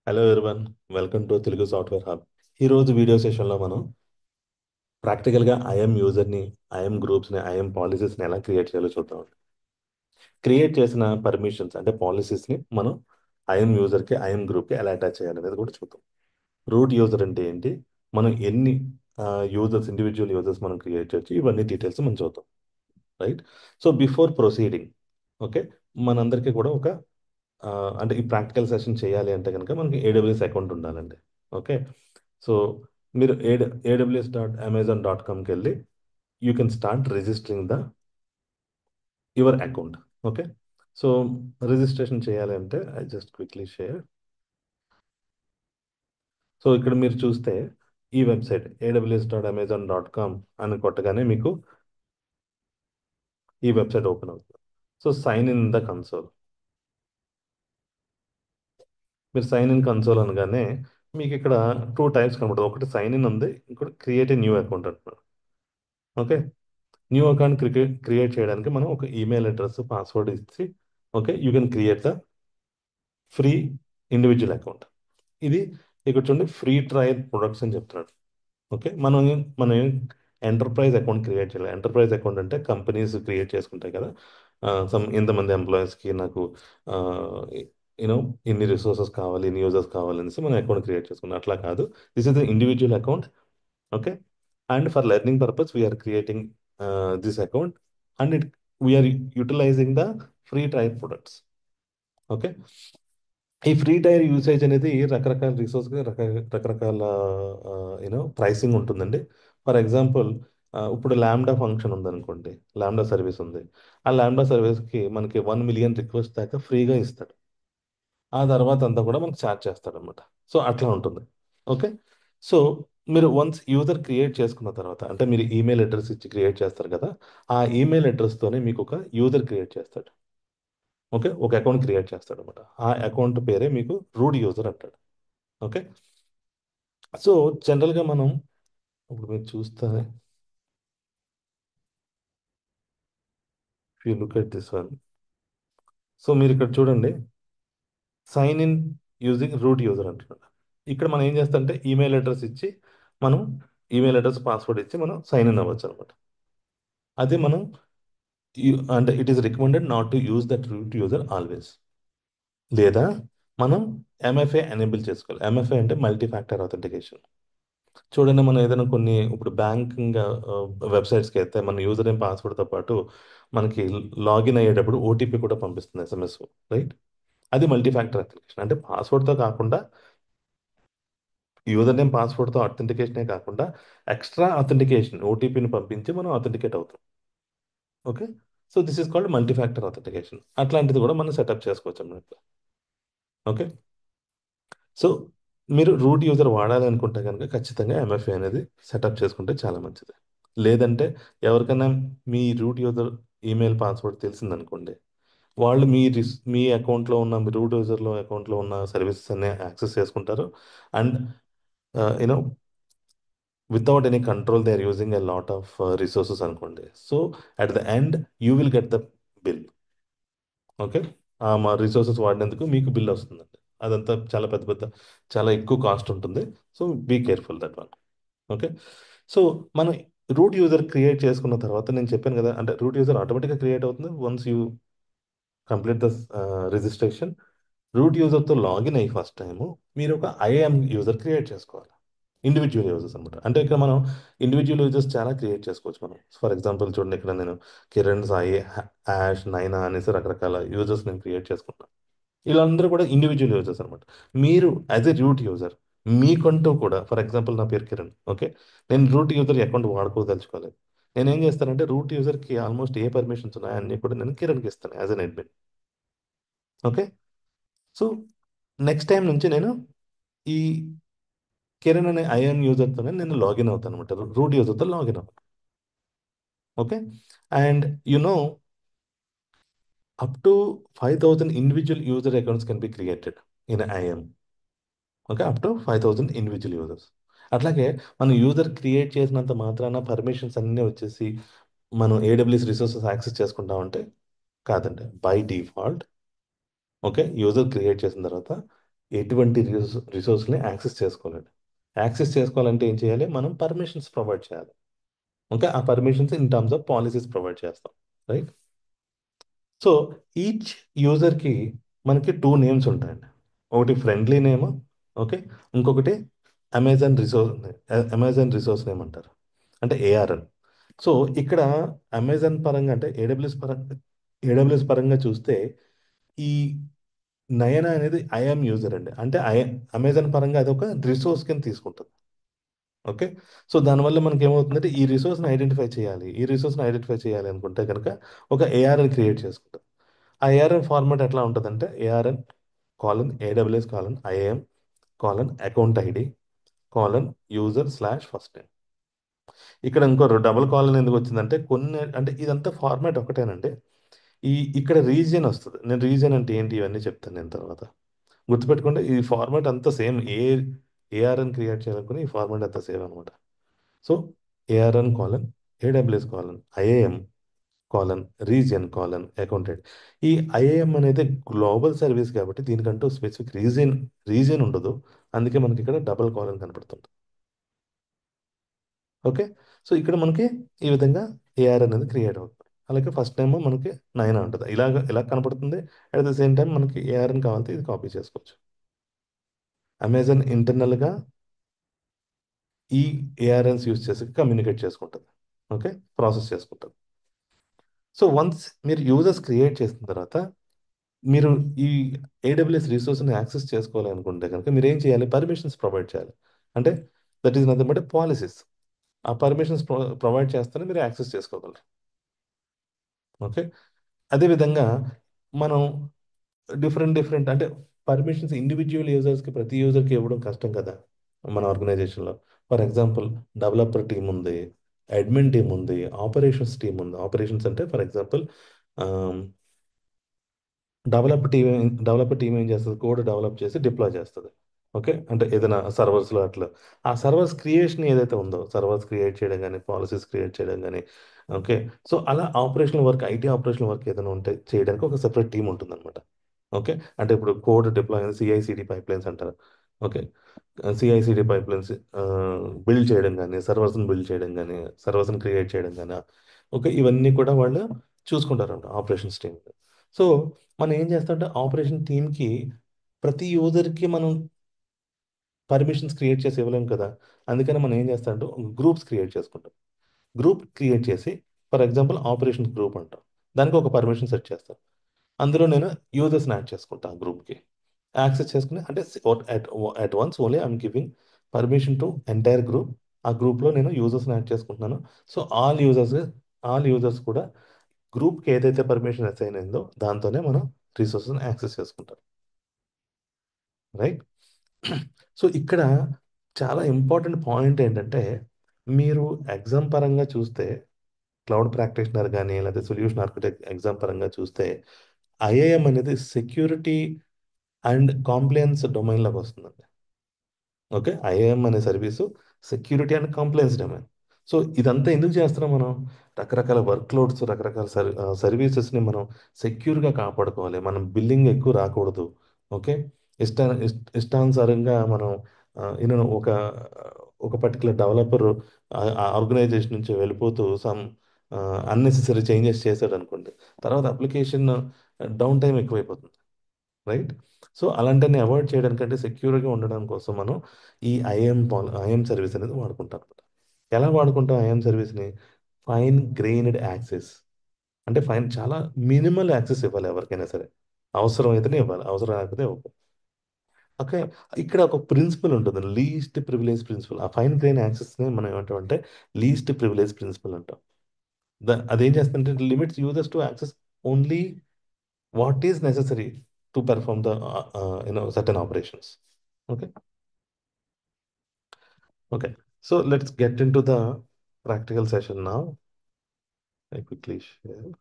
Hello everyone, welcome to Telugu software hub. ఈరోజు video సెషన్లో మనం ప్రాక్టికల్గా ఐఎం యూజర్ని, ఐఎం గ్రూప్స్ని, ఐఎం పాలసీస్ని ఎలా క్రియేట్ చేయాలో చూద్దాం. క్రియేట్ చేసిన పర్మిషన్స్ అంటే పాలసీస్ని మనం ఐఎం యూజర్కి, ఐఎం గ్రూప్కి ఎలా అటాచ్ చేయాలి అనేది కూడా చూద్దాం. రూట్ యూజర్ అంటే ఏంటి, మనం ఎన్ని యూజర్స్, ఇండివిజువల్ యూజర్స్ మనం క్రియేట్ చేయొచ్చు, ఇవన్నీ డీటెయిల్స్ మనం చూద్దాం. Right. So before proceeding, okay, మనందరికీ కూడా ఒక ఆ, అంటే ఈ ప్రాక్టికల్ సెషన్ చేయాలి అంటే కనుక మనకి ఏడబ్ల్యూఎస్ అకౌంట్ ఉండాలండి. ఓకే. సో మీరు aws.amazon.comకి వెళ్ళి you can start registering your account. Okay. So registration చేయాలి అంటే I just quickly share. So ఇక్కడ మీరు చూస్తే ఈ వెబ్సైట్ aws.amazon.com అని కొట్టగానే మీకు ఈ వెబ్సైట్ ఓపెన్ అవుతుంది. So sign in the console. మీరు సైన్ ఇన్ కన్సోల్ అనగానే మీకు ఇక్కడ టూ టైప్స్ కనబడుతుంది. ఒకటి సైన్ ఇన్ ఉంది, ఇంకోటి క్రియేట్ ఏ న్యూ అకౌంట్ అంటున్నారు. ఓకే. న్యూ అకౌంట్ క్రియేట్ చేయడానికి మనం ఒక ఈమెయిల్ అడ్రస్, పాస్వర్డ్ ఇచ్చి okay you can create the free individual account. ఇది ఇక్కడ చూడండి, ఫ్రీ ట్రయల్ ప్రొడక్ట్స్ అని చెప్తున్నాడు. ఓకే. మనం ఎంటర్ప్రైజ్ అకౌంట్ క్రియేట్ చేయాలి. ఎంటర్ప్రైజ్ అకౌంట్ అంటే కంపెనీస్ క్రియేట్ చేసుకుంటాయి కదా. ఇంతమంది ఎంప్లాయీస్కి నాకు యూనో ఇన్ని రిసోర్సెస్ కావాలి, ఇన్ని యూజర్స్ కావాలి అనేసి మనం అకౌంట్ క్రియేట్ చేసుకున్నాం. అట్లా కాదు, this is the individual account. Okay. And for learning purpose we are creating this account and we are utilizing the free trial products. Okay. ఈ ఫ్రీ టైర్ యూసేజ్ అనేది రకరకాల రిసోర్స్కి రకరకాల ప్రైసింగ్ ఉంటుందండి. ఫర్ ఎగ్జాంపుల్, ఇప్పుడు ల్యాండా ఫంక్షన్ ఉందనుకోండి, ల్యాండా సర్వీస్ ఉంది. ఆ ల్యాండా సర్వీస్కి మనకి 1 మిలియన్ రిక్వెస్ట్ దాకా ఫ్రీగా ఇస్తాడు. ఆ తర్వాత అంతా కూడా మనకు ఛార్జ్ చేస్తాడు అనమాట. సో అట్లా ఉంటుంది. ఓకే. సో మీరు వన్స్ యూజర్ క్రియేట్ చేసుకున్న తర్వాత, అంటే మీరు ఈమెయిల్ అడ్రస్ ఇచ్చి క్రియేట్ చేస్తారు కదా, ఆ ఈమెయిల్ అడ్రస్తోనే మీకు ఒక యూజర్ క్రియేట్ చేస్తాడు. ఓకే. ఒక అకౌంట్ క్రియేట్ చేస్తాడు అనమాట. ఆ అకౌంట్ పేరే మీకు రూట్ యూజర్ అంటాడు. ఓకే. సో జనరల్గా మనం ఇప్పుడు మీరు చూస్తే, you look at this one. So మీరు ఇక్కడ చూడండి, sign in using root user అంటున్నాడు. ఇక్కడ మనం ఏం చేస్తాం అంటే ఈమెయిల్ అడ్రస్ ఇచ్చి మనం ఈమెయిల్ అడ్రస్, పాస్వర్డ్ ఇచ్చి మనం సైన్ ఇన్ అవ్వచ్చు అనమాట. అదే మనం అంటే it is recommended not to use that root user always. లేదా మనం ఎంఎఫ్ఏ ఎనేబుల్ చేసుకోవాలి. ఎంఎఫ్ఏ అంటే మల్టీ ఫ్యాక్టర్ అథెంటికేషన్. చూడండి, మనం ఏదైనా కొన్ని ఇప్పుడు బ్యాంకింగ్ వెబ్సైట్స్కి అయితే మన యూజర్ నేమ్, పాస్వర్డ్తో పాటు మనకి లాగిన్ అయ్యేటప్పుడు ఓటీపీ కూడా పంపిస్తుంది, ఎస్ఎంఎస్. రైట్. అది మల్టీ ఫ్యాక్టర్ అథెంటికేషన్. అంటే పాస్వర్డ్తో కాకుండా, యూజర్ నేమ్ పాస్వర్డ్తో అథెంటికేషనే కాకుండా ఎక్స్ట్రా అథెంటికేషన్ ఓటీపీని పంపించి మనం అథెంటికేట్ అవుతాం. Okay. So this is called multi factor authentication. అట్లాంటిది కూడా మనం సెటప్ చేసుకోవచ్చు అన్నమాట. ఓకే. సో మీరు రూట్ యూజర్ వాడాలి అనుకుంటే కనుక ఖచ్చితంగా ఎంఎఫ్ఏ అనేది సెటప్ చేసుకుంటే చాలా మంచిది. లేదంటే ఎవరికైనా మీ రూట్ యూజర్ ఈమెయిల్, పాస్వర్డ్ తెలిసిందనుకోండి, వాళ్ళు మీ అకౌంట్లో ఉన్న, మీ రూట్ యూజర్లో అకౌంట్లో ఉన్న సర్వీసెస్ అన్ని యాక్సెస్ చేసుకుంటారు. And you know without any control they are using a lot of resources అనుకోండి. So at the end you will get the bill. Okay. మా రిసోర్సెస్ వాడినందుకు మీకు బిల్ వస్తుందండి. అదంతా చాలా పెద్ద పెద్ద, చాలా ఎక్కువ కాస్ట్ ఉంటుంది. So be careful that one. Okay. So మనం రూట్ యూజర్ క్రియేట్ చేసుకున్న తర్వాత నేను చెప్పాను కదా, అంటే రూట్ యూజర్ ఆటోమేటిక్గా క్రియేట్ అవుతుంది once you complete the registration. Root యూజర్తో లాగిన్ అయ్యి ఫస్ట్ టైము మీరు ఒక ఐఎం యూజర్ క్రియేట్ చేసుకోవాలి. ఇండివిజువల్ యూజర్స్ అనమాట. అంటే ఇక్కడ మనం ఇండివిజువల్ యూజర్స్ చాలా క్రియేట్ చేసుకోవచ్చు మనం. ఫర్ ఎగ్జాంపుల్ చూడండి, ఇక్కడ నేను కిరణ్, సాయి, యాష్, నైనా అనేసి రకరకాల యూజర్స్ నేను క్రియేట్ చేసుకుంటాను. వీళ్ళందరూ కూడా ఇండివిజువల్ యూజర్స్ అనమాట. మీరు యాజ్ ఎ రూట్ యూజర్ మీకంటూ కూడా, ఫర్ ఎగ్జాంపుల్ నా పేరు కిరణ్. ఓకే. నేను రూట్ యూజర్ అకౌంట్ వాడుకోదలుచుకోలేదు. నేను ఏం చేస్తానంటే రూట్ యూజర్కి ఆల్మోస్ట్ ఏ పర్మిషన్స్ ఉన్నాయో అన్నీ కూడా నేను కిరణ్కి ఇస్తాను యాజ్ ఎన్ admin. Okay. So next time నుంచి నేను ఈ కిరణ్ అనే ఐఎం యూజర్తోనే నేను లాగిన్ అవుతాను అనమాట. రూట్ యూజర్తో లాగిన్ అవుతాను. Okay. And you know, up to 5,000 individual user accounts can be created in IAM. Okay. Up to 5,000 individual users. అట్లాగే మనం యూజర్ క్రియేట్ చేసినంత మాత్రాన పర్మిషన్స్ అన్నీ వచ్చేసి మనం ఏడబ్ల్యూఎస్ రిసోర్సెస్ యాక్సెస్ చేసుకుంటామంటే కాదండి. By default okay, user create చేసిన తర్వాత ఎటువంటి రిసోర్స్ని యాక్సెస్ చేసుకోలేడు. యాక్సెస్ చేసుకోవాలంటే ఏం చేయాలి? మనం పర్మిషన్స్ ప్రొవైడ్ చేయాలి. ఓకే, ఆ permissions in terms of policies provide చేస్తాం. రైట్. సో ఈచ్ యూజర్కి మనకి టూ నేమ్స్ ఉంటాయండి. ఒకటి ఫ్రెండ్లీ నేమ్, ఓకే, ఇంకొకటి అమెజాన్ రిసోర్స్ నేమ్ అంటారు, అంటే ఏఆర్ఎన్. సో ఇక్కడ అమెజాన్ పరంగా అంటే ఏడబ్ల్యూఎస్ పరంగా చూస్తే ఈ నయన అనేది ఐఎమ్ యూజర్ అండి. అంటే అమెజాన్ పరంగా అది ఒక రిసోర్స్ కింద తీసుకుంటుంది. ఓకే. సో దానివల్ల మనకి ఏమవుతుందంటే ఈ రిసోర్స్ని ఐడెంటిఫై చేయాలి అనుకుంటే కనుక ఒక ఏఆర్ఎన్ క్రియేట్ చేసుకుంటాం. ఆ ఏఆర్ఎన్ ఫార్మాట్ ఎట్లా ఉంటుందంటే ARN colon AWS colon IAM colon account ID colon user slash first name. ఇక్కడ ఇంకో డబుల్ కాలన్ ఎందుకు వచ్చిందంటే కొన్ని అంటే ఇదంతా ఫార్మాట్ ఒకటేనండి. ఇక్కడ రీజియన్ వస్తుంది. నేను రీజియన్ అంటే ఏంటి ఇవన్నీ చెప్తాను నేను తర్వాత. గుర్తుపెట్టుకుంటే ఈ ఫార్మాట్ అంతా సేమ్. ఏఆర్ఎన్ క్రియేట్ చేయాలనుకుని ఈ ఫార్మాట్ అంతా సేమ్ అనమాట. So ARN colon AWS colon IAM colon region colon accountant. ఈ ఐఏఎం అనేది గ్లోబల్ సర్వీస్ కాబట్టి దీనికంటూ స్పెసిఫిక్ రీజియన్ ఉండదు. అందుకే మనకి ఇక్కడ డబుల్ కాలన్ కనపడుతుంది. ఓకే. సో ఇక్కడ మనకి ఈ విధంగా ఏఆర్ అనేది క్రియేట్ అవుతుంది. అలాగే ఫస్ట్ టైం మనకి 9 ఉంటుంది. ఇలా కనపడుతుంది. అట్ ద సేమ్ టైం మనకి ఏఆర్ఎన్ కావాలంటే ఇది కాపీ చేసుకోవచ్చు. అమెజాన్ ఇంటర్నల్గా ఈ ఏఆర్ఎన్స్ యూస్ చేసి కమ్యూనికేట్ చేసుకుంటుంది. ఓకే, ప్రాసెస్ చేసుకుంటుంది. సో వన్స్ మీరు యూజర్స్ క్రియేట్ చేసిన తర్వాత మీరు ఈ ఏడబ్ల్యూఎస్ రిసోర్స్ని యాక్సెస్ చేసుకోవాలి అనుకుంటే కనుక మీరు ఏం చేయాలి? పర్మిషన్స్ ప్రొవైడ్ చేయాలి. అంటే that is nothing but policies. ఆ పర్మిషన్స్ ప్రొవైడ్ చేస్తేనే మీరు యాక్సెస్ చేసుకోగలరు. ఓకే. అదేవిధంగా మనం డిఫరెంట్ డిఫరెంట్ అంటే పర్మిషన్స్ ఇండివిజువల్ యూజర్స్కి ప్రతి యూజర్కి ఇవ్వడం కష్టం కదా మన ఆర్గనైజేషన్లో. ఫర్ ఎగ్జాంపుల్ డెవలపర్ టీం ఉంది, అడ్మిన్ టీం ఉంది, ఆపరేషన్స్ టీం ఉంది. ఆపరేషన్స్ అంటే ఫర్ ఎగ్జాంపుల్ డెవలపర్ టీం ఏం చేస్తుంది? కోడ్ డెవలప్ చేసి డిప్లాయ్ చేస్తుంది. ఓకే, అంటే ఏదైనా సర్వర్స్లో అట్లా ఆ సర్వర్స్ క్రియేషన్ ఏదైతే ఉందో సర్వర్స్ క్రియేట్ చేయడం కానీ పాలసీస్ క్రియేట్ చేయడం కానీ. ఓకే. సో అలా operational work IT operational work ఏదైనా ఉంటే చేయడానికి ఒక సెపరేట్ టీం ఉంటుందన్నమాట. ఓకే. అంటే ఇప్పుడు కోడ్ డిప్లాయ్ సిఐసిడి పైప్లైన్స్ అంటారు. ఓకే. సిఐసిడి పైప్లైన్స్ బిల్డ్ చేయడం కానీ సర్వర్స్ని బిల్డ్ చేయడం కానీ సర్వర్స్ని క్రియేట్ చేయడం కానీ. ఓకే, ఇవన్నీ కూడా వాళ్ళు చూసుకుంటారంట ఆపరేషన్స్ టీం. సో మనం ఏం చేస్తామంటే ఆపరేషన్ టీమ్కి ప్రతి యూజర్కి మనం పర్మిషన్స్ క్రియేట్ చేసి ఇవ్వలేం కదా. అందుకని మనం ఏం చేస్తామంటే గ్రూప్స్ క్రియేట్ చేసుకుంటాం. గ్రూప్ క్రియేట్ చేసి ఫర్ ఎగ్జాంపుల్ ఆపరేషన్స్ గ్రూప్ అంటాం. దానికి ఒక పర్మిషన్ సెట్ చేస్తాం. అందులో నేను యూజర్స్ని యాడ్ చేసుకుంటాను ఆ గ్రూప్కి. యాక్సెస్ చేసుకుని అంటే at once only I'm giving permission to entire group. ఆ గ్రూప్లో నేను యూజర్స్ని యాడ్ చేసుకుంటున్నాను. సో ఆల్ యూజర్స్ కూడా గ్రూప్కి ఏదైతే పర్మిషన్ అసైన్ అయిందో దాంతోనే మనం రిసోర్స్ని యాక్సెస్ చేసుకుంటాం. రైట్. సో ఇక్కడ చాలా ఇంపార్టెంట్ పాయింట్ ఏంటంటే మీరు ఎగ్జామ్ పరంగా చూస్తే క్లౌడ్ ప్రాక్టీషనర్ కానీ లేదా సొల్యూషన్ ఆర్కిటెక్ట్ ఎగ్జామ్ పరంగా చూస్తే ఐఏఎం అనేది సెక్యూరిటీ అండ్ కాంప్లయన్స్ డొమైన్లోకి వస్తుందండి. ఓకే, ఐఏఎం అనే service security and complains domain. So ఇదంతా ఎందుకు చేస్తున్నాం మనం? రకరకాల వర్క్లోడ్స్ రకరకాల సర్వీసెస్ని మనం సెక్యూర్గా కాపాడుకోవాలి. మనం బిల్లింగ్ ఎక్కువ రాకూడదు. ఓకే. ఇష్టానుసారంగా మనం ఒక పర్టికులర్ డెవలపర్ ఆర్గనైజేషన్ నుంచి వెళ్ళిపోతూ అన్నెసెసరీ చేంజెస్ చేశాడు అనుకోండి, తర్వాత అప్లికేషన్ డౌన్ టైం ఎక్కువైపోతుంది. రైట్. సో అలాంటివన్నీ అవాయిడ్ చేయడానికంటే సెక్యూర్గా ఉండడం కోసం మనం ఈ ఐఎం సర్వీస్ అనేది వాడుకుంటాం అనమాట. ఎలా వాడుకుంటాం ఐఎం సర్వీస్ని? Fine grained access. అంటే చాలా మినిమల్ యాక్సెస్ ఇవ్వాలి ఎవరికైనా సరే. అవసరం అయితేనే ఇవ్వాలి, అవసరం లేకపోతే ఇవ్వకూడదు. ఓకే. ఇక్కడ ఒక ప్రిన్సిపల్ ఉంటుంది, లీస్ట్ ప్రివిలేజ్ ప్రిన్సిపల్. ఆ ఫైన్ గ్రెయిన్ యాక్సెస్ని మనం ఏమంటామంటే లీస్ట్ ప్రివిలేజ్ ప్రిన్సిపల్ అంటాం. అదేం చేస్తుందంటే limits users to access only what is necessary to perform the certain operations. Okay. Okay, so let's get into the practical session now. I quickly share.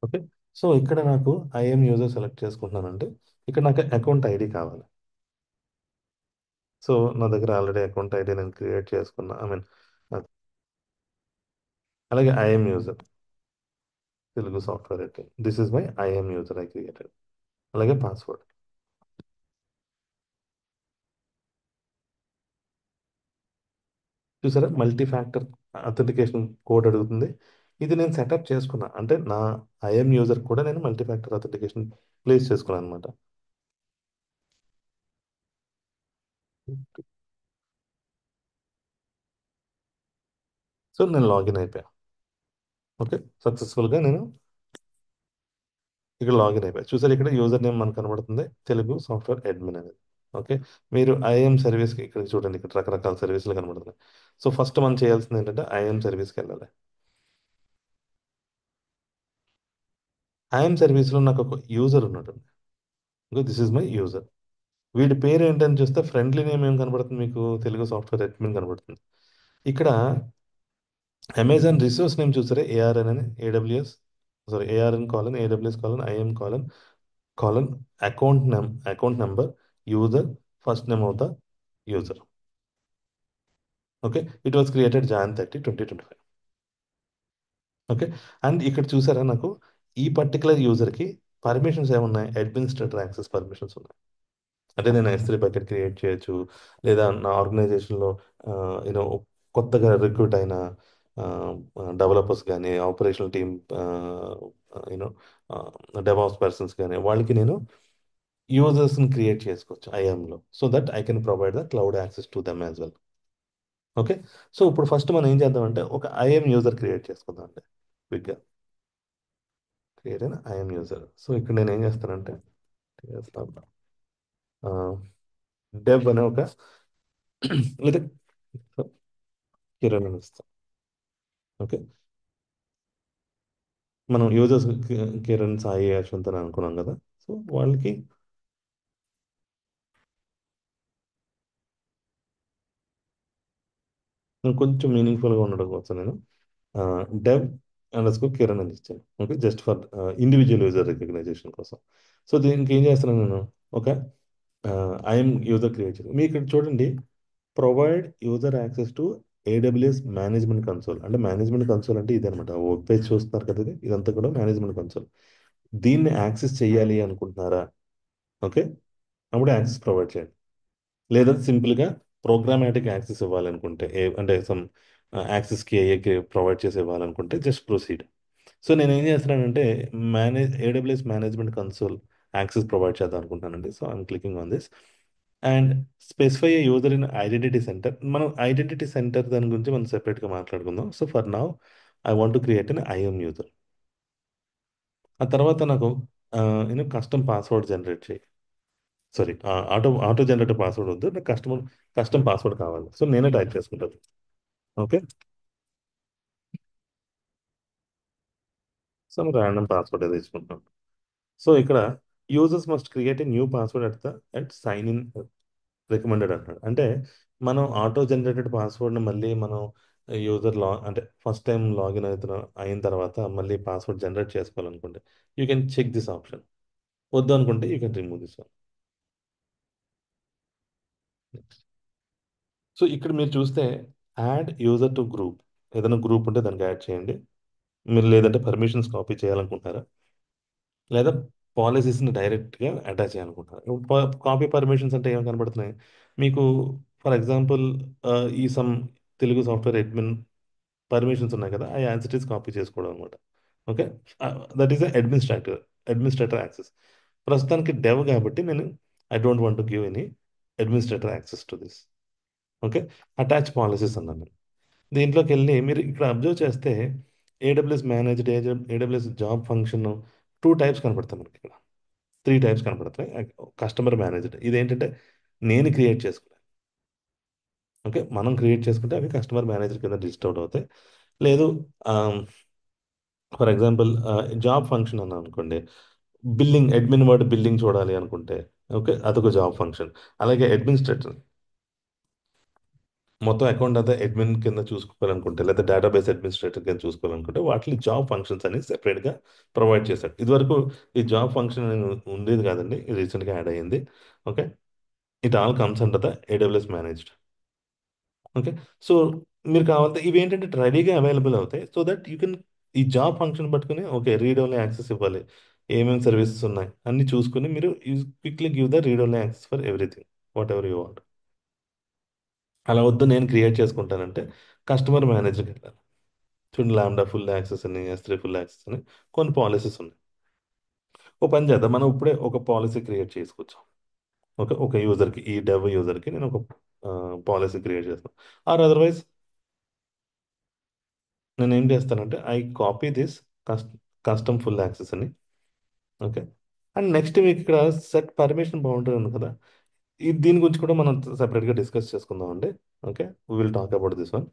Okay. So ఇక్కడ నాకు IIM user select చేసుకుంటున్నానంటే ఇక్కడ నాకు account ID కావాలి. So నా దగ్గర already account ID నేను create చేసుకున్నా, I mean అలాగే ఐఎమ్ యూజర్, తెలుగు సాఫ్ట్వేర్ అయితే this is my I'm user I created. అలాగే పాస్వర్డ్. చూసారా, మల్టీ ఫ్యాక్టర్ అథెంటికేషన్ కోడ్ అడుగుతుంది. ఇది నేను సెటప్ చేసుకున్నా, అంటే నా ఐఎమ్ యూజర్ కూడా నేను మల్టీ ఫ్యాక్టర్ అథెంటికేషన్ ప్లేస్ చేసుకున్నాను అనమాట. సో నేను లాగిన్ అయిపోయా. ఓకే, సక్సెస్ఫుల్గా నేను ఇక్కడ లాగిన్ అయిపోయా. చూసారు, ఇక్కడ యూజర్ నేమ్ మనకు కనబడుతుంది, తెలుగు సాఫ్ట్వేర్ అడ్మిన్ అనేది. ఓకే, మీరు ఐఎం సర్వీస్కి ఇక్కడ చూడండి, ఇక్కడ రకరకాల సర్వీసులు కనబడుతున్నాయి. సో ఫస్ట్ మనం చేయాల్సింది ఏంటంటే ఐఎం సర్వీస్కి వెళ్ళాలి. ఐఎం సర్వీస్లో నాకు ఒక యూజర్ ఉన్నాడు. This is my user. వీడి పేరు ఏంటని చూస్తే ఫ్రెండ్లీ నేమ్ ఏం కనబడుతుంది మీకు, తెలుగు సాఫ్ట్వేర్ అడ్మిన్ కనబడుతుంది. ఇక్కడ అమెజాన్ రిసోర్స్ నేమ్ చూసారా, ఏఆర్ఎన్ అని, AWS, sorry ARN colon AWS colon IAM colon colon account number user first name of the user. Okay, it was created Jan 30, 2025. Okay, and ఇక్కడ చూసారా, నాకు ఈ పర్టికులర్ యూజర్కి permissions ఏమున్నాయి, అడ్మినిస్ట్రేటర్ యాక్సెస్ పర్మిషన్స్ ఉన్నాయి. అంటే నేను S3 బకెట్ క్రియేట్ చేయొచ్చు, లేదా నా ఆర్గనైజేషన్లో యూనో కొత్తగా రిక్రూట్ అయిన డెవలపర్స్ కానీ, operational team, you know DevOps persons కానీ, వాళ్ళకి నేను యూజర్స్ని క్రియేట్ చేసుకోవచ్చు ఐఎంలో, so that I can provide the cloud access to them as well. Okay, so ఇప్పుడు ఫస్ట్ మనం ఏం చేద్దామంటే ఒక ఐఎం యూజర్ క్రియేట్ చేసుకుందాం అంటే క్విక్గా. క్రియేట్ అయిన ఐఎం యూజర్. సో ఇక్కడ నేను ఏం చేస్తానంటే డెవ్ అనే ఒక లేదా కిరణ్ అని ఇస్తాం. ఓకే, మనం యూజర్స్ కిరణ్, సాయి, యశ్వంత్ అని అనుకున్నాం కదా. సో వాళ్ళకి నేను కొంచెం మీనింగ్ఫుల్గా ఉండడం కోసం నేను డెవ్ అండర్స్కోర్ కిరణ్ అని ఇచ్చాను. Okay, just for individual user recognition కోసం. సో దీనికి ఏం చేస్తున్నాను నేను, ఒక ఐఎమ్ యూజర్ క్రియేట్ చేస్తాను. మీ ఇక్కడ చూడండి, provide user access to AWS management console. అంటే మేనేజ్మెంట్ కన్సోల్ అంటే ఇదనమాట, వెబ్ పేజ్ చూస్తున్నారు కదా, ఇదంతా కూడా మేనేజ్మెంట్ కన్సోల్. దీన్ని యాక్సెస్ చేయాలి అనుకుంటున్నారా? ఓకే, అప్పుడు యాక్సెస్ ప్రొవైడ్ చేయండి. లేదా సింపుల్గా ప్రోగ్రామాటిక్ యాక్సెస్ ఇవ్వాలనుకుంటే, అంటే సమ్ యాక్సెస్కి ఏ ప్రొవైడ్ చేసి ఇవ్వాలనుకుంటే జస్ట్ ప్రొసీడ్. సో నేను ఏం చేస్తున్నానంటే AWS management console access provide చేద్దాం అనుకుంటున్నానండి. So I'm clicking on this and specify a user in identity centre. మనం ఐడెంటిటీ సెంటర్ దాని గురించి మనం సెపరేట్గా మాట్లాడుకుందాం. So for now I want to create an IAM user. ఆ తర్వాత నాకు నేను కస్టమ్ పాస్వర్డ్ జనరేట్ చేయి, సారీ, ఆటో జనరేటర్ పాస్వర్డ్ వద్దు, నాకు కస్టమ్ పాస్వర్డ్ కావాలి. సో నేనే టైప్ చేసుకుంటాను. ఓకే, సో ర్యాండమ్ పాస్వర్డ్ ఏదో తీసుకుంటున్నాను. సో ఇక్కడ users must create a new password at sign in recommended అంటున్నాడు. అంటే మనం ఆటో జనరేటెడ్ పాస్వర్డ్ని మళ్ళీ మనం అంటే ఫస్ట్ టైం లాగిన్ అయిన తర్వాత మళ్ళీ పాస్వర్డ్ జనరేట్ చేసుకోవాలనుకుంటే you can check this option. వద్దు అనుకుంటే you can remove this one. So ఇక్కడ మీరు చూస్తే యాడ్ యూజర్ టు గ్రూప్, ఏదైనా గ్రూప్ ఉంటే దానికి యాడ్ చేయండి. మీరు లేదంటే పర్మిషన్స్ కాపీ చేయాలనుకుంటారా, లేదా పాలసీస్ని డైరెక్ట్గా అటాచ్ చేయాలనుకుంటారు. కాపీ పర్మిషన్స్ అంటే ఏం కనబడుతున్నాయి మీకు, ఫర్ ఎగ్జాంపుల్ ఈ some Telugu software admin permissions ఉన్నాయి కదా, ఆ యాన్సిటీస్ కాపీ చేసుకోవడం అనమాట. Okay, that is administrator access. ప్రస్తుతానికి డెవ్ కాబట్టి నేను I don't want to give any administrator access to this. Okay, attach policies అన్నాను నేను. దీంట్లోకి వెళ్ళి మీరు ఇక్కడ అబ్జర్వ్ చేస్తే AWS managed, AWS job function, two types కనపడతాయి మనకి ఇక్కడ, త్రీ టైప్స్ కనపడతాయి. కస్టమర్ మేనేజ్డ్ ఇదేంటంటే నేను క్రియేట్ చేసుకున్నాను. ఓకే, మనం క్రియేట్ చేసుకుంటే అవి కస్టమర్ మేనేజర్ కింద రిజిస్టర్ అవుట్ అవుతాయి. లేదు, ఫర్ ఎగ్జాంపుల్ జాబ్ ఫంక్షన్ అన్నాను అనుకోండి, బిల్లింగ్ అడ్మిన్ వర్డ్ బిల్లింగ్ చూడాలి అనుకుంటే ఓకే, అదొక జాబ్ ఫంక్షన్. అలాగే అడ్మినిస్ట్రేటర్ మొత్తం అకౌంట్ అంతా అడ్మిన్ కింద చూసుకోవాలనుకుంటే, లేదా డేటాబేస్ అడ్మినిస్ట్రేటర్ కింద చూసుకోవాలనుకుంటే వాటిని జాబ్ ఫంక్షన్స్ అని సెపరేట్గా ప్రొవైడ్ చేశాడు. ఇదివరకు ఈ జాబ్ ఫంక్షన్ ఉండేది కాదండి, రీసెంట్గా యాడ్ అయ్యింది. Okay, it all comes under the AWS managed. Okay. So మీరు కావాలంటే ఇవేంటంటే రెడీగా అవైలబుల్ అవుతాయి. సో దట్ యూ కెన్ ఈ జాబ్ ఫంక్షన్ పట్టుకొని ఓకే. రీడ్ ఓన్లీ యాక్సెస్ ఇవ్వాలి. ఏమేమి సర్వీసెస్ ఉన్నాయి అన్నీ చూసుకొని మీరు quickly give the read only access for everything what ever you want. అలా వద్దు నేను క్రియేట్ చేసుకుంటానంటే కస్టమర్ మేనేజర్కి వెళ్ళాలి. చూడండి లాంబ్డా ఫుల్ యాక్సెస్ అని, S3 ఫుల్ యాక్సెస్ అని కొన్ని పాలసీస్ ఉన్నాయి. ఓ పని చేద్దాం, మనం ఇప్పుడే ఒక పాలసీ క్రియేట్ చేసుకోవచ్చు. ఒక యూజర్కి, ఈ డెవ్ యూజర్కి నేను ఒక పాలసీ క్రియేట్ చేస్తాను. ఆర్ అదర్వైజ్ నేను ఏం చేస్తానంటే I copy this custom full access అని. ఓకే. అండ్ నెక్స్ట్ మీకు ఇక్కడ సెట్ పర్మిషన్ బౌండరీ ఉంది కదా, దీని గురించి కూడా మనం సెపరేట్గా డిస్కస్ చేసుకుందాం అండి. Okay. We will talk about this one.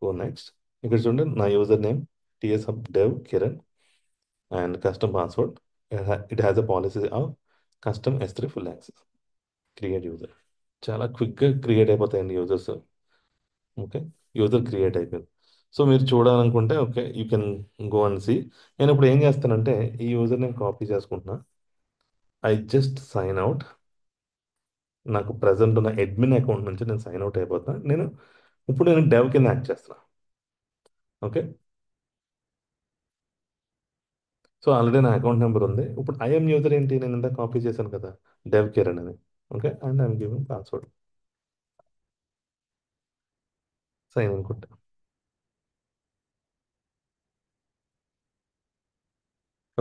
Go next. ఇక్కడ చూడండి నా user name TS dev Kiran and custom password. It has a policy of custom S3 full access. Create user. చాలా క్విక్గా క్రియేట్ అయిపోతాయండి యూజర్స్. ఓకే. యూజర్ క్రియేట్ అయిపోయింది. So మీరు చూడాలనుకుంటే okay you can go and see. నేను ఇప్పుడు ఏం చేస్తానంటే ఈ యూజర్ నేను కాపీ చేసుకుంటున్నా. I just sign out. నాకు ప్రజెంట్ ఉన్న అడ్మిన్ అకౌంట్ నుంచి నేను సైన్ అవుట్ అయిపోతున్నా. ఇప్పుడు నేను డెవ్ కింద యాక్ట్ చేస్తున్నా. ఓకే. సో ఆల్రెడీ నా అకౌంట్ నెంబర్ ఉంది. ఇప్పుడు ఐఎమ్ యూజర్ ఏంటి, నేను ఇంత కాపీ చేశాను కదా, డెవ్ కిరణ్ అని. Okay. And I'm giving password. Sign in కొట్టా.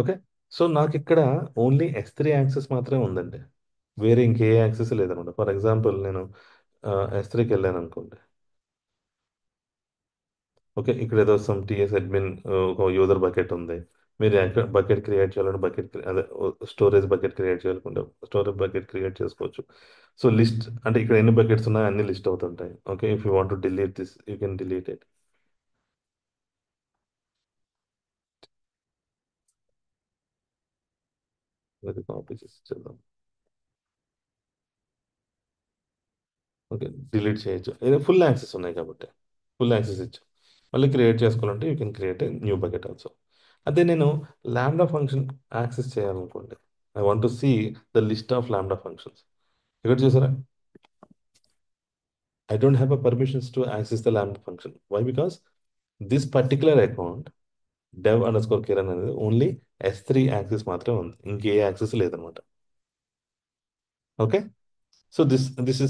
ఓకే. సో నాకు ఇక్కడ ఓన్లీ S3 యాక్సెస్ మాత్రమే ఉందండి. వేరే ఇంకే యాక్సెస్ లేదనమాట. ఫర్ ఎగ్జాంపుల్ నేను S3కి వెళ్ళాను అనుకోండి. ఓకే. ఇక్కడ ఏదో సమ్ టీఎస్ అడ్మిన్ ఒక యూజర్ బకెట్ ఉంది. మీరు బకెట్ క్రియేట్ చేయాలంటే అదే స్టోరేజ్ బకెట్ క్రియేట్ చేయాలనుకుంటే స్టోరేజ్ బకెట్ క్రియేట్ చేసుకోవచ్చు. సో లిస్ట్ అంటే ఇక్కడ ఎన్ని బకెట్స్ ఉన్నాయో అన్ని లిస్ట్ అవుతుంటాయి. Okay. If you want to delete this you can delete it. అది కాపీ చేసి చేద్దాం. ఓకే. డిలీట్ చేయొచ్చు. ఏదో ఫుల్ యాక్సెస్ ఉన్నాయి కాబట్టి ఫుల్ యాక్సెస్ ఇచ్చు. మళ్ళీ క్రియేట్ చేసుకోవాలంటే you can create a new bucket also. అదే నేను లాంబ్డా ఫంక్షన్ యాక్సెస్ చేయాలనుకోండి. I want to see the list of lambda functions. ఇక్కడ చూసారా, I don't have a permissions to access the Lambda function. Why? Because this particular account, dev underscore Kiran అనేది only S3 access మాత్రమే ఉంది, ఇంకే access లేదనమాట. Okay. So this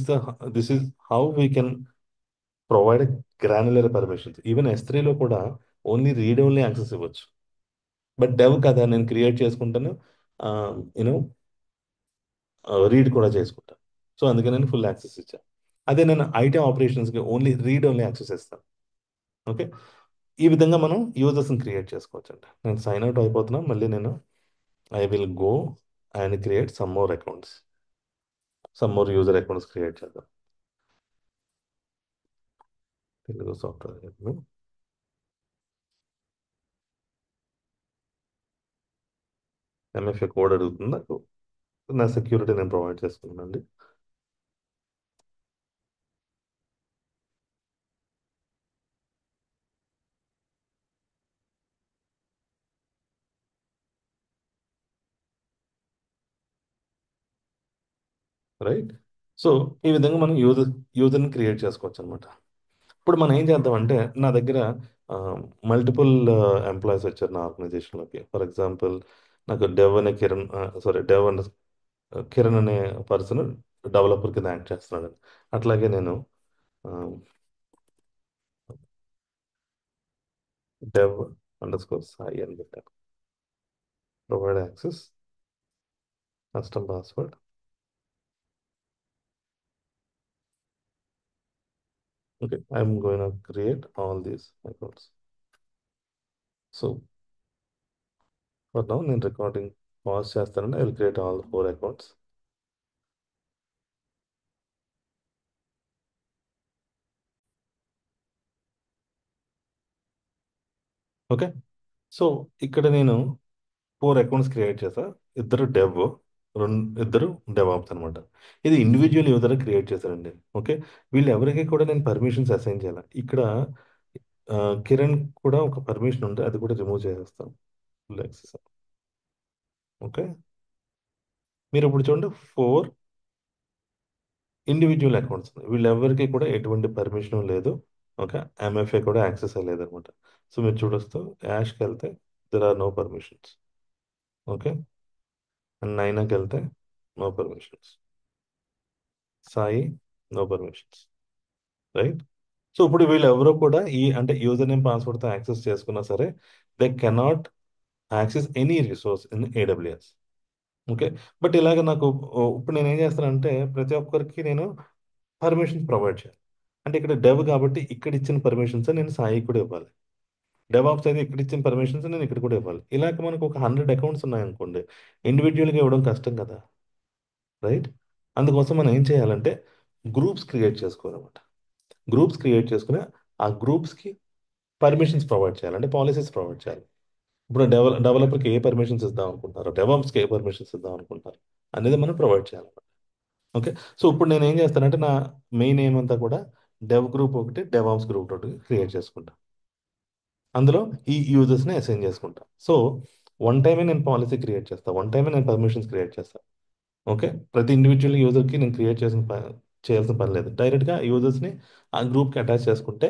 is how we can provide granular permissions. Even S3లో కూడా only read only access ఇవ్వచ్చు. But dev కదా, నేను క్రియేట్ చేసుకుంటాను, యూనో రీడ్ కూడా చేసుకుంటాను. సో అందుకే నేను ఫుల్ యాక్సెస్ ఇచ్చాను. అదే నేను ఐటీ ఆపరేషన్స్కి ఓన్లీ రీడ్ ఓన్లీ యాక్సెస్ ఇస్తాను. ఓకే. ఈ విధంగా మనం యూజర్స్ని క్రియేట్ చేసుకోవచ్చు అండి. నేను సైన్ అవుట్ అయిపోతున్నా, మళ్ళీ నేను I will go and create some more accounts, some more user accounts create చేద్దాం. తెలుగు సాఫ్ట్వేర్ MFA కోడ్ అడుగుతుంది నాకు. నా సెక్యూరిటీ నేను ప్రొవైడ్ చేసుకున్నానండి. రైట్. సో ఈ విధంగా మనం యూజర్ని క్రియేట్ చేసుకోవచ్చు అనమాట. ఇప్పుడు మనం ఏం చేద్దామంటే నా దగ్గర మల్టిపుల్ ఎంప్లాయీస్ వచ్చారు నా ఆర్గనైజేషన్లోకి. ఫర్ ఎగ్జాంపుల్ నాకు డెవ్ అనే కిరణ్, సారీ డెవ్ అనే కిరణ్ అనే పర్సన్ డెవలపర్ కింద యాక్ట్ చేస్తున్నాడు. అట్లాగే నేను డెవ్ అండర్ స్కోర్ సాయి అని పెట్టాను. Provide access, custom password. Okay. I'm going to create all these accounts. So for now నేను రికార్డింగ్ పాజ్ చేస్తానండి. I will create all 4 accounts. Okay. So ఇక్కడ నేను 4 అకౌంట్స్ క్రియేట్ చేశా. ఇద్దరు డెవ్, ఇద్దరు డెవాప్స్ అనమాట. ఇది ఇండివిజువల్ యూజర్ క్రియేట్ చేశారండి. ఓకే. వీళ్ళు ఎవరికి కూడా నేను పర్మిషన్స్ అసైన్ చేయాలి. ఇక్కడ కిరణ్ కూడా ఒక పర్మిషన్ ఉంటే అది కూడా రిమూవ్ చేసేస్తాం. Full access. ఓకే. మీరు ఇప్పుడు చూడండి 4 ఇండివిజువల్ అకౌంట్స్ వీళ్ళెవరికి కూడా ఎటువంటి పర్మిషన్ లేదు. ఓకే. ఎంఎఫ్ఏ కూడా యాక్సెస్ లేదనమాట. సో మీరు చూడొచ్చు యాష్కి వెళ్తే there are no permissions. Okay. And నైనాకి వెళ్తే no permissions. Sai no permissions. Right. So ఇప్పుడు వీళ్ళు ఎవరో కూడా ఈ అంటే యూజర్ నేమ్ పాస్వర్డ్తో యాక్సెస్ చేసుకున్నా సరే they cannot access any resource in AWS. Okay. But ఇలాగ నాకు ఇప్పుడు నేను ఏం చేస్తానంటే ప్రతి ఒక్కరికి నేను పర్మిషన్ ప్రొవైడ్ చేయాలి. అంటే ఇక్కడ డెవ్ కాబట్టి ఇక్కడ ఇచ్చిన పర్మిషన్స్ నేను సాయి కూడా ఇవ్వాలి. డెవాప్స్ అయితే ఇక్కడ ఇచ్చిన పర్మిషన్స్ నేను ఇక్కడ కూడా ఇవ్వాలి. ఇలాగ మనకు ఒక 100 అకౌంట్స్ ఉన్నాయనుకోండి, ఇండివిజువల్గా ఇవ్వడం కష్టం కదా. రైట్. అందుకోసం మనం ఏం చేయాలంటే గ్రూప్స్ క్రియేట్ చేసుకోవాలన్నమాట. గ్రూప్స్ క్రియేట్ చేసుకుని ఆ గ్రూప్స్కి పర్మిషన్స్ ప్రొవైడ్ చేయాలి, అంటే పాలసీస్ ప్రొవైడ్ చేయాలి. ఇప్పుడు డెవలపర్కి ఏ పర్మిషన్స్ ఇద్దాం అనుకుంటారు, డెవాప్స్కి ఏ పర్మిషన్స్ ఇద్దాం అనుకుంటారు అనేది మనం ప్రొవైడ్ చేయాలి. ఓకే. సో ఇప్పుడు నేను ఏం చేస్తానంటే నా మెయిన్ ఎయిమ్ అంతా కూడా డెవ్ గ్రూప్ ఒకటి, డెవాప్స్ గ్రూప్ ఒకటి క్రియేట్ చేసుకుంటా. అందులో ఈ యూజర్స్ని అసైన్ చేసుకుంటా. సో వన్ టైమే నేను పాలసీ క్రియేట్ చేస్తాను, వన్ టైమే నేను పర్మిషన్స్ క్రియేట్ చేస్తాను. ఓకే. ప్రతి ఇండివిజువల్ యూజర్కి నేను క్రియేట్ చేయాల్సిన పని లేదు. డైరెక్ట్గా యూజర్స్ని ఆ గ్రూప్కి అటాచ్ చేసుకుంటే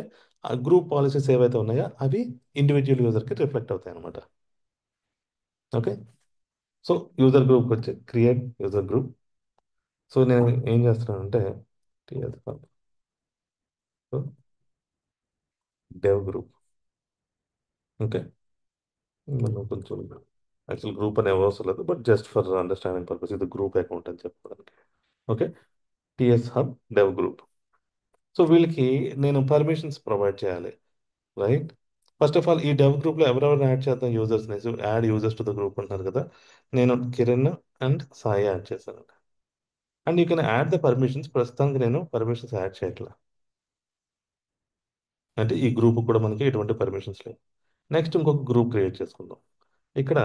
ఆ గ్రూప్ పాలసీస్ ఏవైతే ఉన్నాయో అవి ఇండివిజువల్ యూజర్కి రిఫ్లెక్ట్ అవుతాయి అనమాట. ఓకే. సో యూజర్ గ్రూప్కి వచ్చి క్రియేట్ యూజర్ గ్రూప్. సో నేను ఏం చేస్తున్నానంటే డెవ్ గ్రూప్. ఓకే. మనం కొంచెం యాక్చువల్ గ్రూప్ అనే అవసరం లేదు, but just for understanding purpose ఇది గ్రూప్ అకౌంట్ అని చెప్పుకోవడానికి. Okay. TS hub dev group. So వీళ్ళకి నేను పర్మిషన్స్ ప్రొవైడ్ చేయాలి. రైట్. ఫస్ట్ ఆఫ్ ఆల్ ఈ డెవ్ గ్రూప్లో ఎవరెవరు యాడ్ చేద్దాం యూజర్స్ని. So add users to the group అంటున్నారు కదా, నేను కిరణ్ అండ్ సాయి యాడ్ చేశాను. And you can add the permissions. ప్రస్తుతానికి నేను పర్మిషన్స్ యాడ్ చేయట్లా, అంటే ఈ గ్రూప్ కూడా మనకి ఎటువంటి పర్మిషన్స్ లేవు. నెక్స్ట్ ఇంకొక గ్రూప్ క్రియేట్ చేసుకుందాం. ఇక్కడ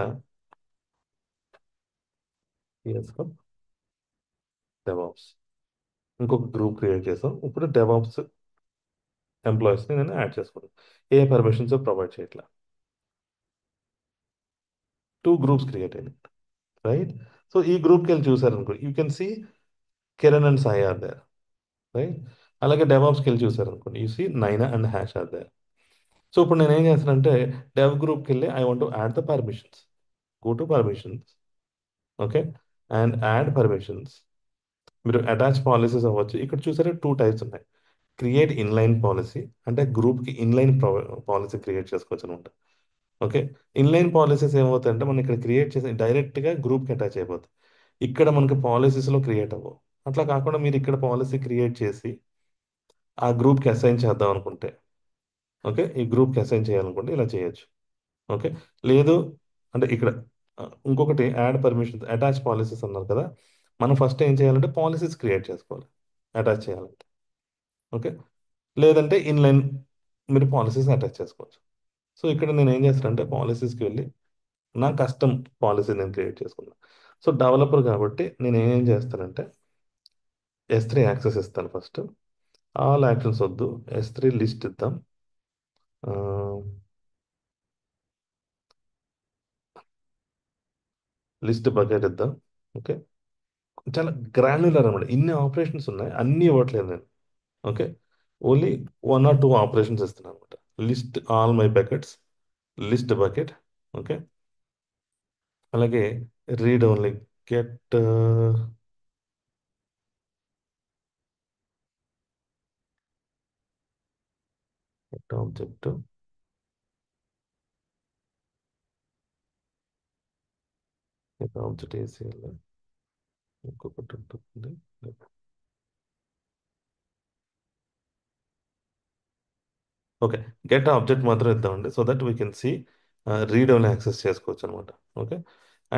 టిఎస్ హబ్ డెవాప్స్ ఇంకొక గ్రూప్ క్రియేట్ చేసాం. ఇప్పుడు డెవాప్స్ ఎంప్లాయీస్ని నేను యాడ్ చేసుకున్నాను. ఏ పర్మిషన్స్ ప్రొవైడ్ చేయట్లా. టూ గ్రూప్స్ క్రియేట్ అయినాయి. రైట్. సో ఈ గ్రూప్కి వెళ్ళి చూసారనుకో you can see Kiran and Sai are there. Right. అలాగే డెవాప్స్కి వెళ్ళి చూసారనుకోండి you see Naina and Yash are there. So ఇప్పుడు నేను ఏం చేస్తానంటే డెవ్ గ్రూప్కి వెళ్ళి I want to add the permissions. Go to permissions. Okay. And add permissions. మీరు అటాచ్ పాలసీస్ అవ్వచ్చు. ఇక్కడ చూసారా టూ టైప్స్ ఉన్నాయి. క్రియేట్ ఇన్లైన్ పాలసీ అంటే గ్రూప్కి ఇన్లైన్ పాలసీ క్రియేట్ చేసుకోవచ్చు అనమాట. ఓకే. ఇన్లైన్ పాలసీస్ ఏమవుతాయంటే మనం ఇక్కడ క్రియేట్ చేసి డైరెక్ట్గా గ్రూప్కి అటాచ్ అయిపోతుంది. ఇక్కడ మనకి పాలసీస్లో క్రియేట్ అవ్వవు. అట్లా కాకుండా మీరు ఇక్కడ పాలసీ క్రియేట్ చేసి ఆ గ్రూప్కి అసైన్ చేద్దాం అనుకుంటే, ఓకే, ఈ గ్రూప్కి అసైన్ చేయాలనుకుంటే ఇలా చేయొచ్చు. ఓకే. లేదు అంటే ఇక్కడ ఇంకొకటి యాడ్ పర్మిషన్స్ అటాచ్ పాలసీస్ అన్నారు కదా, మనం ఫస్ట్ ఏం చేయాలంటే పాలసీస్ క్రియేట్ చేసుకోవాలి అటాచ్ చేయాలంటే. ఓకే. లేదంటే ఇన్లైన్ మీరు పాలసీస్ అటాచ్ చేసుకోవచ్చు. సో ఇక్కడ నేను ఏం చేస్తానంటే పాలసీస్కి వెళ్ళి నా కస్టమ్ పాలసీ నేను క్రియేట్ చేసుకున్నాను. సో డెవలపర్ కాబట్టి నేను ఏం చేస్తానంటే S3 యాక్సెస్ ఇస్తాను ఫస్ట్. ఆల్ యాక్షన్స్ వద్దు, S3 లిస్ట్ ఇద్దాం. లిస్ట్ బకెట్ ఇద్దాం. ఓకే. చాలా గ్రాన్యులర్ అనమాట. ఇన్ని ఆపరేషన్స్ ఉన్నాయి, అన్నీ ఇవ్వట్లేదు నేను. Okay. Only one or two operations ఇస్తున్నాను అనమాట. List all my buckets, list bucket. Okay. అలాగే read only get object. Object ACL ఇంకొకటి ఉంటుంది. ఓకే. గెట్ ఆబ్జెక్ట్ మాత్రం ఇద్దామండి so that we can see read only access చేసుకోవచ్చు అనమాట. ఓకే.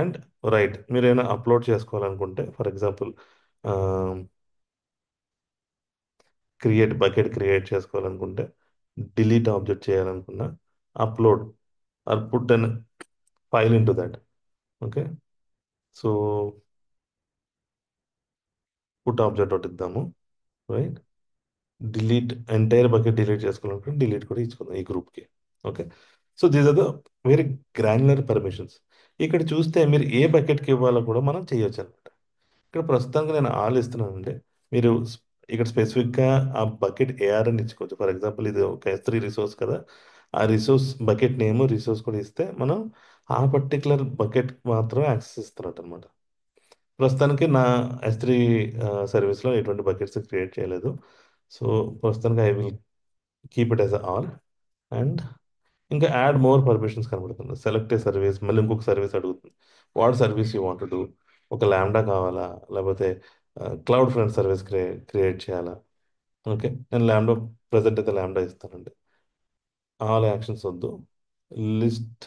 అండ్ రైట్ మీరు ఏమైనా అప్లోడ్ చేసుకోవాలనుకుంటే for example create bucket create చేసుకోవాలనుకుంటే, డిలీట్ ఆబ్జెక్ట్ చేయాలనుకున్నా, upload or put an file into that. Okay. So put object ఒకటి ఇద్దాము. Right. Delete entire bucket delete చేసుకోవాలనుకుంటే డిలీట్ కూడా ఇచ్చుకుందాం ఈ గ్రూప్కి. Okay. So these are the very granular permissions. ఇక్కడ చూస్తే మీరు ఏ బకెట్కి ఇవ్వాలో కూడా మనం చేయొచ్చు అనమాట. ఇక్కడ ప్రస్తుతానికి నేను ఆల్ ఇస్తున్నానండి. మీరు ఇక్కడ స్పెసిఫిక్గా ఆ బకెట్ ఏఆర్ అని ఇచ్చుకోవచ్చు. ఫర్ ఎగ్జాంపుల్ ఇది ఒక S3 రిసోర్స్ కదా, ఆ రిసోర్స్ బకెట్ నేమ్ రిసోర్స్ కూడా ఇస్తే మనం ఆ పర్టికులర్ బకెట్ మాత్రమే యాక్సెస్ ఇస్తున్నట్టు అనమాట. ప్రస్తుతానికి నా S3 సర్వీస్లో ఎటువంటి బకెట్స్ క్రియేట్ చేయలేదు. సో ప్రస్తుతానికి I will keep it as all. And ఇంకా యాడ్ మోర్ పర్మిషన్స్ కనబడుతుంది. సెలెక్ట్ ఏ సర్వీస్, మళ్ళీ ఇంకొక సర్వీస్ అడుగుతుంది. What service you want do, ఒక ల్యాండా కావాలా, లేకపోతే క్లౌడ్ ఫ్రంట్ సర్వీస్ క్రియేట్ చేయాలా. ఓకే, నేను ల్యాండా ప్రజెంట్ అయితే ల్యాండా ఇస్తానండి. ఆల్ యాక్షన్స్ వద్దు, లిస్ట్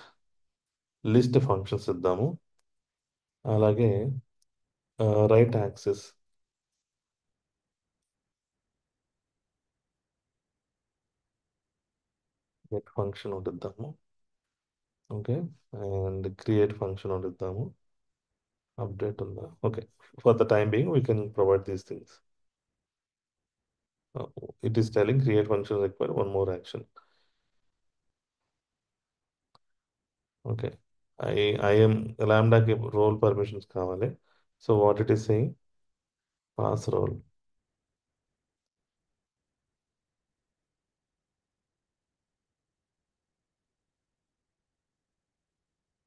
లిస్ట్ ఫంక్షన్స్ ఇద్దాము. అలాగే రైట్ యాక్సెస్ గెట్ ఫంక్షన్ ఒకటి ఇద్దాము. ఓకే, అండ్ క్రియేట్ ఫంక్షన్ ఒకటి ఇద్దాము. అప్డేట్ ఉందా? Okay, for the time being we can provide these things. It is telling create function require one more action. Okay. I am lambda ke role permissions kavale. So what it is saying, pass role.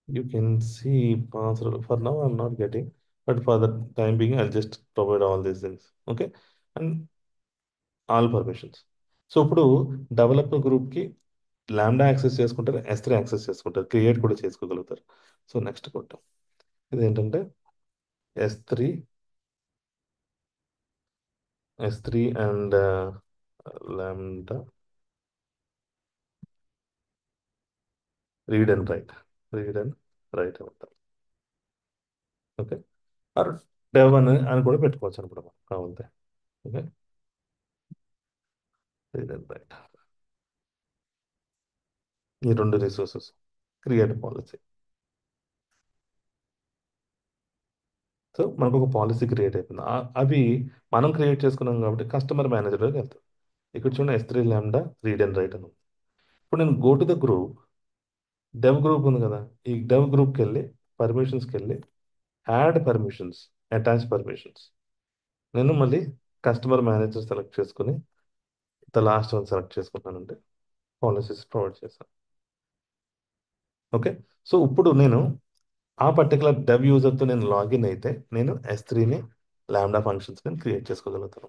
You can see pass role. For now, I'm not getting, but for the time being, I'll just provide all these things. Okay. And all permissions. So ఇప్పుడు developer గ్రూప్కి ల్యాండా access చేసుకుంటారు, S3 access చేసుకుంటారు, create కూడా చేసుకోగలుగుతారు. So next కొట్టాం. ఇదేంటంటే S3 S3 and lambda read and right, read and right అవుతాం. ఓకే, ఆర్ డెవ్ అని కూడా పెట్టుకోవచ్చు అనమాట మనం కావాలంటే. ఓకే, రీడ్ అండ్ రైట్, ఈ రెండు రిసోర్సెస్ క్రియేట్ పాలసీ. సో మనకు ఒక పాలసీ క్రియేట్ అయిపోయింది. అవి మనం క్రియేట్ చేసుకున్నాం కాబట్టి కస్టమర్ మేనేజర్లోకి వెళ్తాం. ఇక్కడ చూడండి S3 ల్యాండా రీడ్ అండ్ రైట్ అని ఉంది. ఇప్పుడు నేను go to the group, dev group ఉంది కదా, ఈ డెవ్ గ్రూప్కి వెళ్ళి పర్మిషన్స్కి వెళ్ళి యాడ్ పర్మిషన్స్, అటాచ్ పర్మిషన్స్. నేను మళ్ళీ కస్టమర్ మేనేజర్ సెలెక్ట్ చేసుకుని ద లాస్ట్ వన్ సెలెక్ట్ చేసుకున్నానంటే పాలసీస్ ప్రొవైడ్ చేశాను. ఓకే, సో ఇప్పుడు నేను ఆ పర్టికులర్ డెవ్ యూజర్తో నేను లాగిన్ అయితే నేను S3ని ల్యాండా ఫంక్షన్స్ నేను క్రియేట్ చేసుకోగలుగుతాను.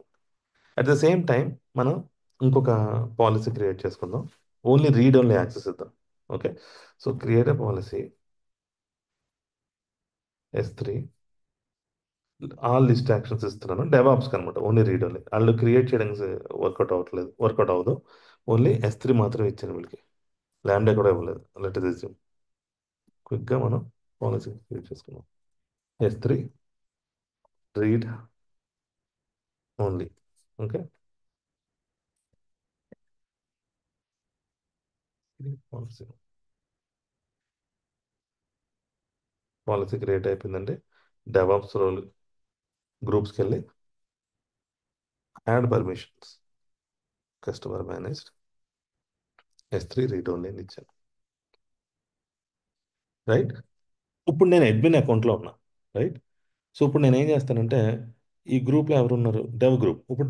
అట్ ద సేమ్ టైం మనం ఇంకొక పాలసీ క్రియేట్ చేసుకుందాం. ఓన్లీ రీడ్ ఓన్లీ యాక్సెస్ ఇద్దాం. Okay, so create a policy S3 all list actions ఇస్తున్నాను. డెవాప్స్కి అనమాట, ఓన్లీ రీడ్ ఓన్లీ. వాళ్ళు క్రియేట్ చేయడానికి వర్కౌట్ అవ్వదు. ఓన్లీ S3 మాత్రం ఇచ్చాను వీళ్ళకి, ల్యాండా కూడా ఇవ్వలేదు. లెట్ ఇస్ అస్యూమ్ క్విక్గా మనం పాలసీ క్రియేట్ చేసుకున్నాం. S3 read only. Okay, policy policy create అయిపోయిందండి. డెవాప్స్ రోల్ గ్రూప్స్కి వెళ్ళి add permissions, customer managed S3 read only అని ఇచ్చాను. రైట్, ఇప్పుడు నేను అడ్మిన్ అకౌంట్లో ఉన్నా. రైట్, సో ఇప్పుడు నేను ఏం చేస్తానంటే ఈ గ్రూప్లో ఎవరు ఉన్నారు, డెవ్ గ్రూప్. ఇప్పుడు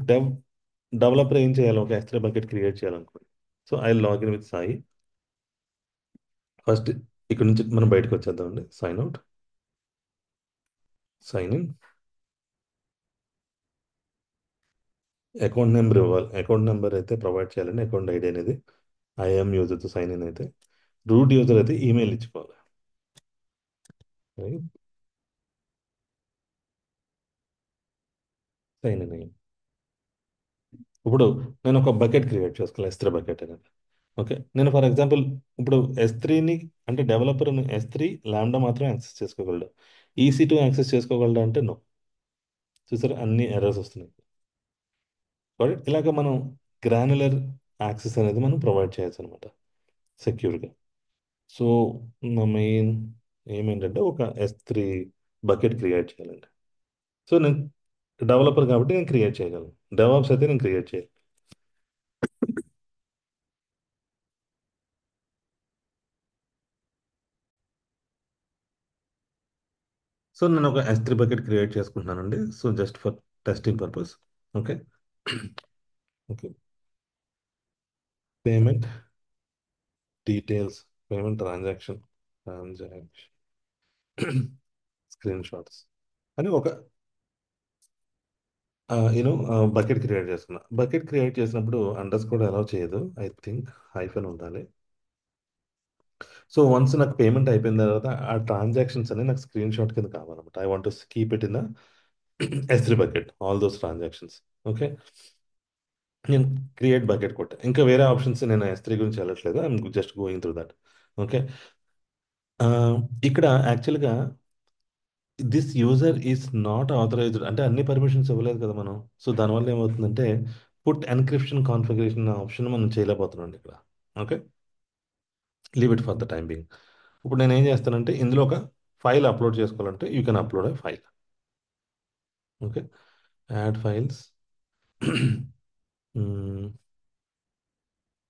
డెవలపర్ ఏం చేయాలి, ఒక S3 బకెట్ క్రియేట్ చేయాలనుకోండి. So I login with Sai. First ఇక్కడ నుంచి మనం బయటకు వచ్చేద్దామండి. Sign out, sign in. Account number ఇవ్వాలి, అకౌంట్ నెంబర్ అయితే ప్రొవైడ్ చేయాలండి, అకౌంట్ ఐడి అనేది. ఐఎమ్ యూజర్తో సైన్ ఇన్ అయితే, రూట్ యూజర్ అయితే ఈమెయిల్ ఇచ్చుకోవాలి. రైట్, సైన్ ఇన్ అయ్యి ఇప్పుడు నేను ఒక బకెట్ క్రియేట్ చేసుకోవాలి, S3 బకెట్ అనేది. ఓకే, నేను ఫర్ ఎగ్జాంపుల్ ఇప్పుడు S3ని అంటే డెవలపర్ S3 ల్యాండా మాత్రం యాక్సెస్ చేసుకోగలడు, EC2 యాక్సెస్ చేసుకోగలడు అంటే నో. చూసారు, అన్ని ఎర్రర్స్ వస్తున్నాయి. కాబట్టి ఇలాగ మనం గ్రాన్యులర్ యాక్సెస్ అనేది మనం ప్రొవైడ్ చేయొచ్చు అనమాట సెక్యూర్గా. సో నా మెయిన్ ఏమేంటంటే ఒక S3 బకెట్ క్రియేట్ చేయాలండి. సో నేను డెవలపర్ కాబట్టి నేను క్రియేట్ చేయగలను, డెవాప్స్ అయితే నేను క్రియేట్ చేయను. సో నేను ఒక S3 బకెట్ క్రియేట్ చేసుకుంటున్నానండి. So just for testing purpose. Okay, okay. Payment details, payment transaction screen shots అని ఒక నేను బకెట్ క్రియేట్ చేసుకున్నా. బకెట్ క్రియేట్ చేసినప్పుడు అండర్ స్కోర్ అలౌ చేయదు, ఐ థింక్ హైఫన్ ఉండాలి. సో వన్స్ నాకు పేమెంట్ అయిపోయిన తర్వాత ఆ ట్రాన్సాక్షన్స్ అన్ని నాకు స్క్రీన్ షాట్ కింద కావాలన్నమాట. I want to keep it in S3 bucket, all those transactions. Okay. నేను క్రియేట్ బకెట్ కొట్టా. ఇంకా వేరే ఆప్షన్స్ నేను S3 గురించి వెళ్ళట్లేదు, I'm just going through that. Okay. ఇక్కడ యాక్చువల్గా this user is not authorized అంటే అన్ని పర్మిషన్స్ ఇవ్వలేదు కదా మనం. సో దానివల్ల ఏమవుతుందంటే పుట్ ఎన్క్రిప్షన్ కాన్ఫిగరేషన్ ఆప్షన్ మనం చేయలేకపోతున్నాం ఇక్కడ. Okay. Leave it for the time being. ఇప్పుడు నేను ఏం చేస్తానంటే ఇందులో ఒక ఫైల్ అప్లోడ్ చేసుకోవాలంటే you can upload a file. Okay. Add files.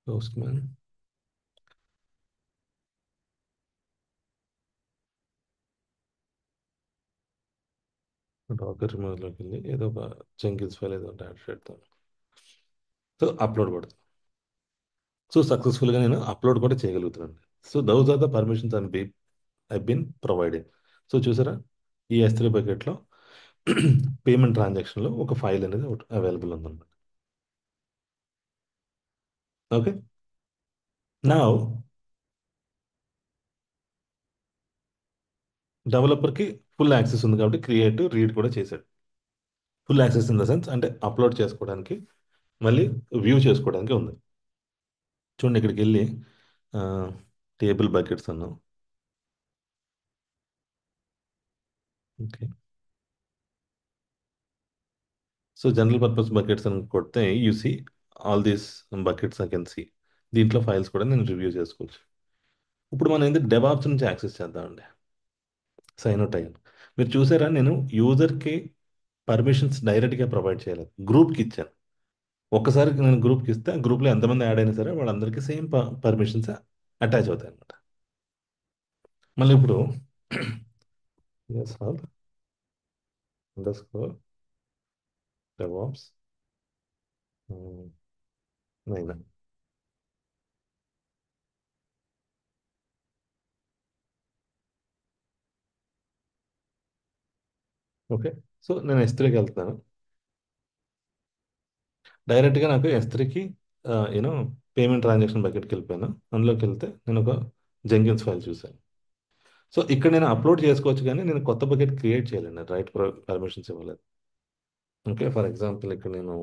Postman. Docker రిమూవ్లోకి వెళ్ళి ఏదో ఒక జెంకిన్స్ ఫైల్ ఏదో ఒకటి యాడ్ చేద్దాం. సో అప్లోడ్ పడుతుంది. సో సక్సెస్ఫుల్గా నేను అప్లోడ్ కూడా చేయగలుగుతున్నాను. So those are the permissions and I been provided. సో చూసారా, ఈ S3 బకెట్లో పేమెంట్ ట్రాన్సాక్షన్లో ఒక ఫైల్ అనేది అవైలబుల్ ఉందన్నమాట. ఓకే. నా డెవలపర్కి ఫుల్ యాక్సెస్ ఉంది కాబట్టి క్రియేట్ రీడ్ కూడా చేశాడు. Full access in the sense అంటే అప్లోడ్ చేసుకోవడానికి, మళ్ళీ వ్యూ చేసుకోవడానికి ఉంది. చూడండి ఇక్కడికి వెళ్ళి టేబుల్ బకెట్స్ అన్నాం. Okay. So general purpose buckets అని కొడితే you see all these buckets I can see. దీంట్లో ఫైల్స్ కూడా నేను రివ్యూ చేసుకోవచ్చు. ఇప్పుడు మనం ఏంటి డెవాప్స్ నుంచి యాక్సెస్ చేద్దామండి. సైన్ అవుట్ అయ్యాను. మీరు చూసారా, నేను యూజర్కి పర్మిషన్స్ డైరెక్ట్గా ప్రొవైడ్ చేయలేదు, గ్రూప్కి ఇచ్చాను. ఒక్కసారి నేను గ్రూప్కి ఇస్తే గ్రూప్లో ఎంతమంది యాడ్ అయినా సరే వాళ్ళందరికీ సేమ్ పర్మిషన్స్ అటాచ్ అవుతాయి అన్నమాట. మళ్ళీ ఇప్పుడు sir under score DevOps 9. Okay. So నేను S3కి వెళ్తున్నాను. డైరెక్ట్గా నాకు S3కి యూనో పేమెంట్ ట్రాన్సాక్షన్ బకెట్కి వెళ్ళిపోయాను. అందులోకి వెళ్తే నేను ఒక జెంకిన్స్ ఫైల్ చూశాను. సో ఇక్కడ నేను అప్లోడ్ చేసుకోవచ్చు కానీ నేను కొత్త బకెట్ క్రియేట్ చేయలేను, రైట్ పర్మిషన్స్ ఇవ్వలేదు. ఓకే. ఫర్ ఎగ్జాంపుల్ ఇక్కడ నేను